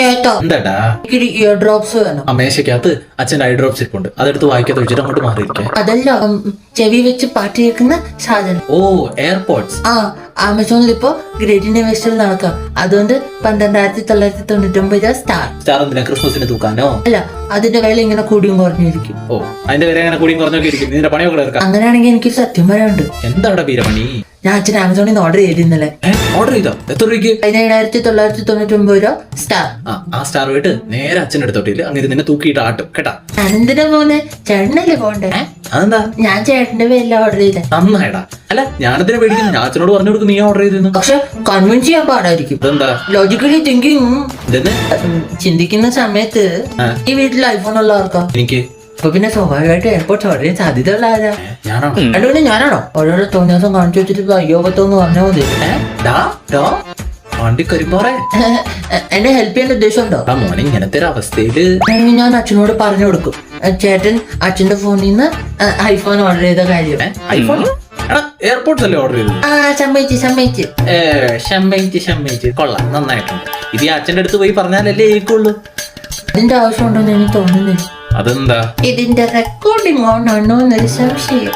കേട്ടോ എന്താടാ? എനിക്ക് ഇയർ ഡ്രോപ്സ് വേണം. ആ മേശക്കകത്ത് അച്ഛൻ്റെ ഐ ഡ്രോപ്സ് ഇരിപ്പുണ്ട്, അതെടുത്ത് വായിക്കാത്ത വെച്ചിട്ട് അങ്ങോട്ട് മാറിയിരിക്കേ. അതല്ല ചെവി വെച്ച് പാട്ട് കേൾക്കുന്ന സാധനം. ഓ, എയർപോർട്സ്. ആ ആമസോണിൽ ഇപ്പോ ഗ്രേറ്റ് ഇന്നോവേഷൻ നടക്കാം. അതുകൊണ്ട് 12,999 സ്റ്റാർ. സ്റ്റാർ എന്തിനാ, ക്രിസ്മസിന് തൂക്കാനോ? അല്ല, അതിന്റെ വില ഇങ്ങനെ കൂടിയും കുറഞ്ഞിരിക്കും. ഓ, അതിന്റെ വില അങ്ങനെ കൂടിയും കുറഞ്ഞൊക്കെ ഇരിക്കും. ഇതിന്റെ പണിയൊക്കെ എടുക്കാം. അങ്ങനെയാണെങ്കിൽ എനിക്ക് സത്യം പറയാനുണ്ട്. എന്താടാ വീരമണി? ഞാൻ അച്ഛൻ ആമസോണിൽ നിന്ന് ഓർഡർ ചെയ്തിരുന്നല്ലേ. ഓർഡർ ചെയ്തോ? എത്ര രൂപയ്ക്ക്? 17,999 രൂപ സ്റ്റാർ. ആ സ്റ്റാർ പോയിട്ട് നേരെ അച്ഛൻ്റെ അടുത്തോട്ടില്ല, അങ്ങനെ നിന്നെ തൂക്കിയിട്ട് ആട്ടും കേട്ടാ. ഞാനെന്തിനാ പോന്നെ? ചേട്ടനല്ലേ പോണ്ടേ? അതെന്താ? ഞാൻ ചേട്ടന്റെ പേരില ഓർഡർ ചെയ്തേ. നന്നായിടാ. അല്ല, ഞാനതിനെ പേടിക്കുന്നു. ഞാൻ അച്ഛനോട് പറഞ്ഞു കൊടുക്കും നീ ഓർഡർ ചെയ്തിരുന്നു. പക്ഷെ കൺവിൻസ് ചെയ്യാൻ പാടായിരിക്കും. അതെന്താ? ലോജിക്കലി തിങ്കിങ് ഇതെന്ന് ചിന്തിക്കുന്ന സമയത്ത് ഈ വീട്ടിൽ ഐഫോൺ ഉള്ളവർക്കാ. എനിക്ക് അപ്പൊ പിന്നെ സ്വാഭാവികമായിട്ട് എയർപോർട്ട് ഓർഡർ ചെയ്യാൻ സാധ്യത ഉള്ള ആരാ? ഞാനാണോ? രണ്ടു പിന്നെ ഞാനാണോ? ഓരോരോ തോന്നിയാസം കാണിച്ചു വെച്ചിട്ട് അയ്യോ പത്തോന്ന് പറഞ്ഞാൽ മതി. വണ്ടി കരിപ്പോറേ, എന്നെ ഹെൽപ്പ് ചെയ്യേണ്ട ഉദ്ദേശം ഉണ്ടോ? മോനെ ഇങ്ങനത്തെ ഒരു അവസ്ഥയില് ആണെങ്കിൽ ഞാൻ അച്ഛനോട് പറഞ്ഞു കൊടുക്കും, ചേട്ടൻ അച്ഛന്റെ ഫോണിൽ നിന്ന് ഐഫോൺ ഓർഡർ ചെയ്ത കാര്യം. ഐഫോൺ എയർപോർട്ട്സ് അല്ലേ ഓർഡർ ചെയ്തത്? സമ്മതിച്ച് ഷമ്മയിച്ച് കൊള്ളാം, നന്നായിട്ടുണ്ട്. ഇത് ഈ അച്ഛൻ്റെ അടുത്ത് പോയി പറഞ്ഞാലല്ലേ ഏക്കുള്ളൂ. അതിന്റെ ആവശ്യമുണ്ടോന്ന് എനിക്ക് തോന്നുന്നില്ല. അതെന്താ? ഇതിന്റെ റെക്കോർഡിംഗ് ഓൺ ആണോ എന്നൊരു സംശയം.